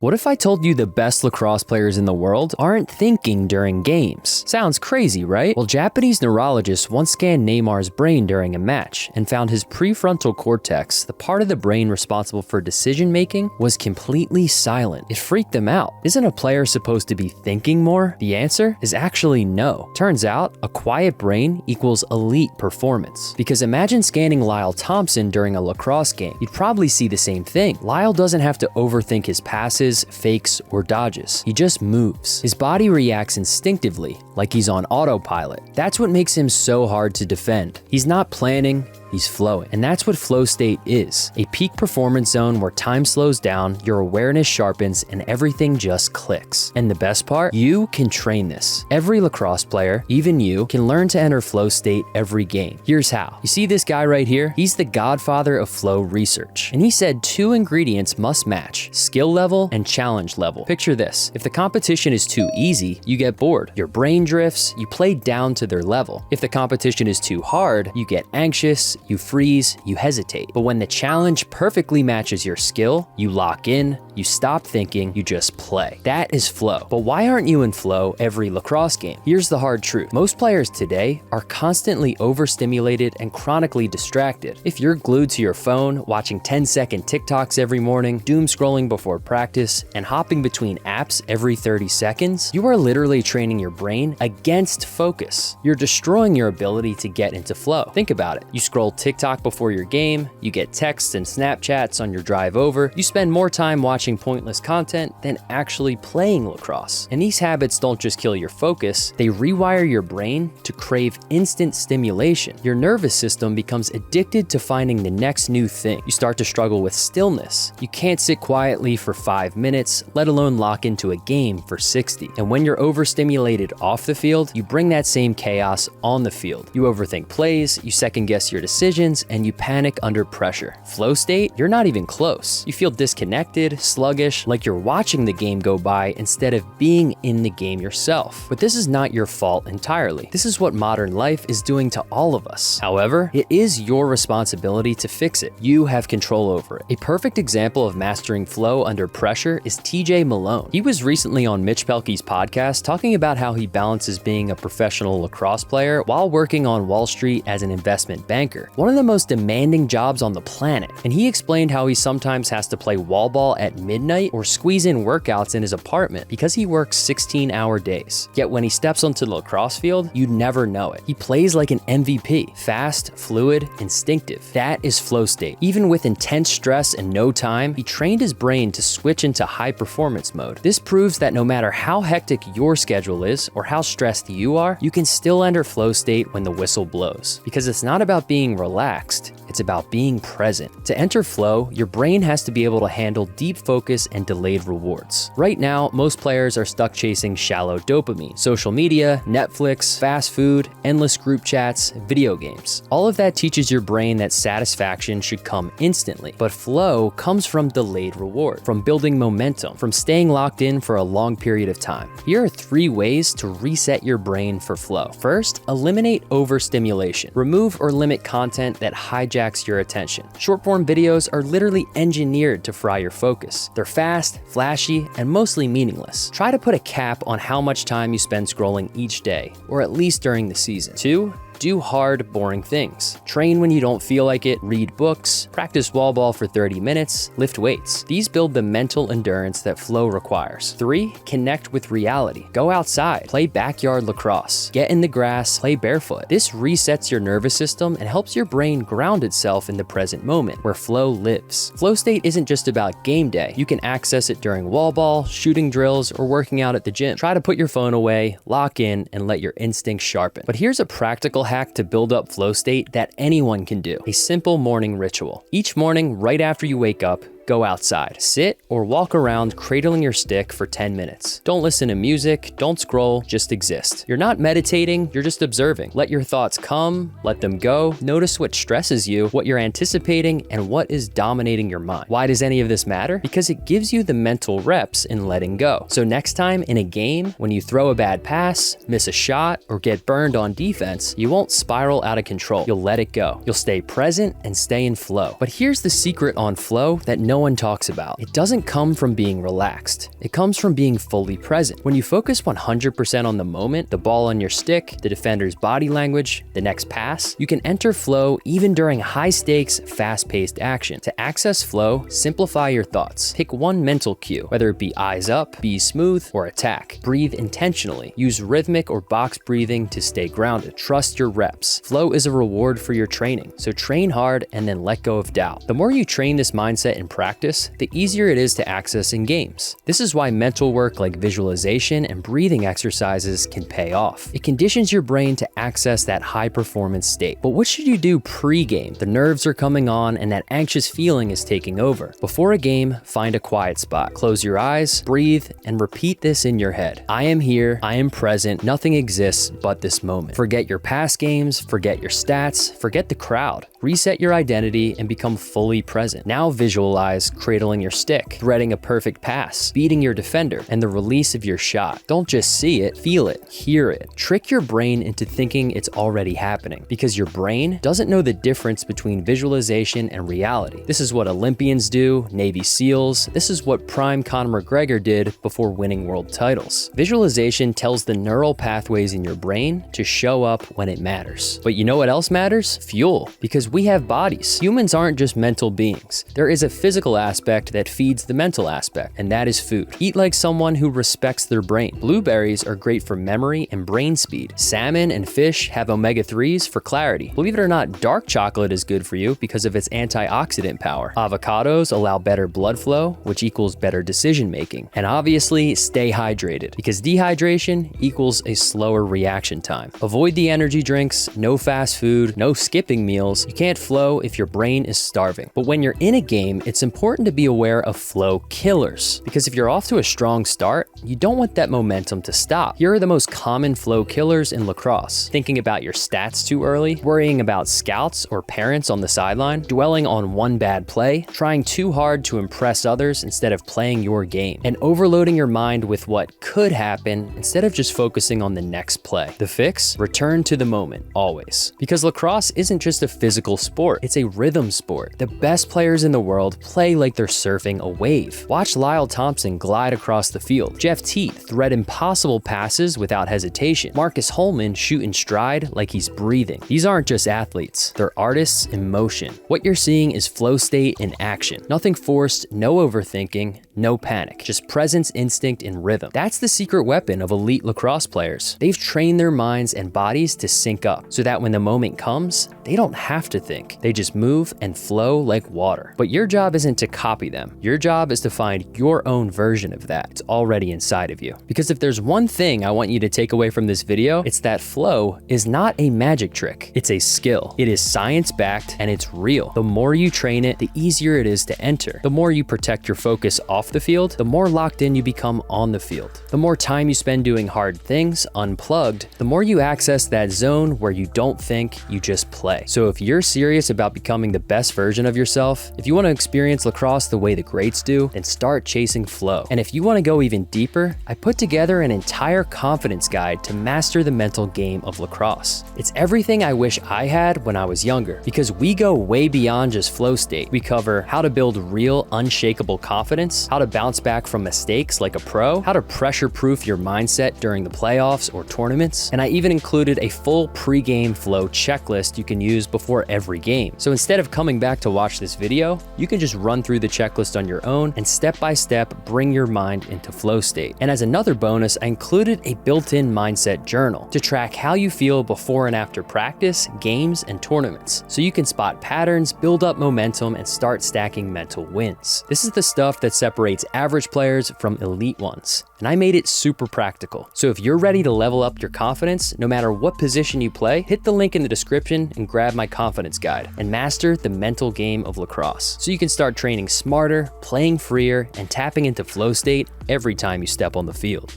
What if I told you the best lacrosse players in the world aren't thinking during games? Sounds crazy, right? Well, Japanese neurologists once scanned Neymar's brain during a match and found his prefrontal cortex, the part of the brain responsible for decision making, was completely silent. It freaked them out. Isn't a player supposed to be thinking more? The answer is actually no. Turns out, a quiet brain equals elite performance. Because imagine scanning Lyle Thompson during a lacrosse game. You'd probably see the same thing. Lyle doesn't have to overthink his passes, fakes, or dodges. He just moves. His body reacts instinctively, like he's on autopilot. That's what makes him so hard to defend. He's not planning, he's flowing. And that's what flow state is. A peak performance zone where time slows down, your awareness sharpens, and everything just clicks. And the best part? You can train this. Every lacrosse player, even you, can learn to enter flow state every game. Here's how. You see this guy right here? He's the godfather of flow research. And he said 2 ingredients must match: skill level and challenge level. Picture this. If the competition is too easy, you get bored. Your brain drifts, you play down to their level. If the competition is too hard, you get anxious, you freeze, you hesitate. But when the challenge perfectly matches your skill, you lock in, you stop thinking, you just play. That is flow. But why aren't you in flow every lacrosse game? Here's the hard truth. Most players today are constantly overstimulated and chronically distracted. If you're glued to your phone, watching 10-second TikToks every morning, doom scrolling before practice, and hopping between apps every 30 seconds, you are literally training your brain against focus. You're destroying your ability to get into flow. Think about it. You scroll TikTok before your game, you get texts and Snapchats on your drive over, you spend more time watching pointless content than actually playing lacrosse. And these habits don't just kill your focus, they rewire your brain to crave instant stimulation. Your nervous system becomes addicted to finding the next new thing. You start to struggle with stillness. You can't sit quietly for 5 minutes, let alone lock into a game for 60. And when you're overstimulated off the field, you bring that same chaos on the field. You overthink plays, you second guess your decisions, and you panic under pressure. Flow state, you're not even close. You feel disconnected, sluggish, like you're watching the game go by instead of being in the game yourself. But this is not your fault entirely. This is what modern life is doing to all of us. However, it is your responsibility to fix it. You have control over it. A perfect example of mastering flow under pressure is TJ Malone. He was recently on Mitch Pelkey's podcast talking about how he balances being a professional lacrosse player while working on Wall Street as an investment banker, one of the most demanding jobs on the planet. And he explained how he sometimes has to play wall ball at midnight or squeeze in workouts in his apartment because he works 16-hour days. Yet when he steps onto the lacrosse field, you'd never know it. He plays like an MVP, fast, fluid, instinctive. That is flow state. Even with intense stress and no time, he trained his brain to switch into high performance mode. This proves that no matter how hectic your schedule is or how stressed you are, you can still enter flow state when the whistle blows. Because it's not about being relaxed, it's about being present. To enter flow, your brain has to be able to handle deep focus and delayed rewards. Right now, most players are stuck chasing shallow dopamine, social media, Netflix, fast food, endless group chats, video games. All of that teaches your brain that satisfaction should come instantly. But flow comes from delayed reward, from building momentum, from staying locked in for a long period of time. Here are 3 ways to reset your brain for flow. First, eliminate overstimulation. Remove or limit content that hijacks your attention. Short-form videos are literally engineered to fry your focus. They're fast, flashy, and mostly meaningless. Try to put a cap on how much time you spend scrolling each day, or at least during the season. 2, do hard, boring things. Train when you don't feel like it, read books, practice wall ball for 30 minutes, lift weights. These build the mental endurance that flow requires. 3, connect with reality. Go outside, play backyard lacrosse, get in the grass, play barefoot. This resets your nervous system and helps your brain ground itself in the present moment, where flow lives. Flow state isn't just about game day. You can access it during wall ball, shooting drills, or working out at the gym. Try to put your phone away, lock in, and let your instincts sharpen. But here's a practical hack to build up flow state that anyone can do. A simple morning ritual. Each morning, right after you wake up, go outside. Sit or walk around cradling your stick for 10 minutes. Don't listen to music, don't scroll, just exist. You're not meditating, you're just observing. Let your thoughts come, let them go. Notice what stresses you, what you're anticipating, and what is dominating your mind. Why does any of this matter? Because it gives you the mental reps in letting go. So next time in a game, when you throw a bad pass, miss a shot, or get burned on defense, you won't spiral out of control. You'll let it go. You'll stay present and stay in flow. But here's the secret on flow that no one talks about. It doesn't come from being relaxed. It comes from being fully present. When you focus 100% on the moment, the ball on your stick, the defender's body language, the next pass, you can enter flow even during high-stakes, fast-paced action. To access flow, simplify your thoughts. Pick one mental cue, whether it be eyes up, be smooth, or attack. Breathe intentionally. Use rhythmic or box breathing to stay grounded. Trust your reps. Flow is a reward for your training, so train hard and then let go of doubt. The more you train this mindset in practice, the easier it is to access in games. This is why mental work like visualization and breathing exercises can pay off. It conditions your brain to access that high-performance state. But what should you do pre-game? The nerves are coming on and that anxious feeling is taking over. Before a game, find a quiet spot. Close your eyes, breathe, and repeat this in your head. I am here, I am present, nothing exists but this moment. Forget your past games, forget your stats, forget the crowd. Reset your identity and become fully present. Now visualize cradling your stick, threading a perfect pass, beating your defender, and the release of your shot. Don't just see it, feel it, hear it. Trick your brain into thinking it's already happening, because your brain doesn't know the difference between visualization and reality. This is what Olympians do, Navy SEALs. This is what prime Conor McGregor did before winning world titles. Visualization tells the neural pathways in your brain to show up when it matters. But you know what else matters? Fuel. Because we have bodies. Humans aren't just mental beings. There is a physical aspect that feeds the mental aspect, and that is food. Eat like someone who respects their brain. Blueberries are great for memory and brain speed. Salmon and fish have omega-3s for clarity. Believe it or not, dark chocolate is good for you because of its antioxidant power. Avocados allow better blood flow, which equals better decision making. And obviously, stay hydrated, because dehydration equals a slower reaction time. Avoid the energy drinks, no fast food, no skipping meals. You can't flow if your brain is starving. But when you're in a game, it's important to be aware of flow killers, because if you're off to a strong start, you don't want that momentum to stop. Here are the most common flow killers in lacrosse. Thinking about your stats too early, worrying about scouts or parents on the sideline, dwelling on one bad play, trying too hard to impress others instead of playing your game, and overloading your mind with what could happen instead of just focusing on the next play. The fix? Return to the moment, always. Because lacrosse isn't just a physical sport, it's a rhythm sport. The best players in the world play like they're surfing a wave. Watch Lyle Thompson glide across the field. Jeff Teat thread impossible passes without hesitation. Marcus Holman shoot in stride like he's breathing. These aren't just athletes, they're artists in motion. What you're seeing is flow state in action. Nothing forced, no overthinking, no panic. Just presence, instinct, and rhythm. That's the secret weapon of elite lacrosse players. They've trained their minds and bodies to sync up so that when the moment comes, they don't have to think. They just move and flow like water. But your job isn't to copy them. Your job is to find your own version of that. It's already inside of you. Because if there's one thing I want you to take away from this video, it's that flow is not a magic trick. It's a skill. It is science-backed and it's real. The more you train it, the easier it is to enter. The more you protect your focus off the field, the more locked in you become on the field. The more time you spend doing hard things, unplugged, the more you access that zone where you don't think, you just play. So if you're serious about becoming the best version of yourself, if you want to experience lacrosse the way the greats do, then start chasing flow. And if you want to go even deeper, I put together an entire confidence guide to master the mental game of lacrosse. It's everything I wish I had when I was younger, because we go way beyond just flow state. We cover how to build real, unshakable confidence, how to bounce back from mistakes like a pro, how to pressure-proof your mindset during the playoffs or tournaments, and I even included a full pre-game flow checklist you can use before every game. So instead of coming back to watch this video, you can just run through the checklist on your own and step by step bring your mind into flow state. And as another bonus, I included a built-in mindset journal to track how you feel before and after practice, games, and tournaments, so you can spot patterns, build up momentum, and start stacking mental wins. This is the stuff that separates average players from elite ones, and I made it super practical. So if you're ready to level up your confidence, no matter what position you play, hit the link in the description and grab my confidence guide and master the mental game of lacrosse, so you can start training smarter, playing freer, and tapping into flow state every time you step on the field.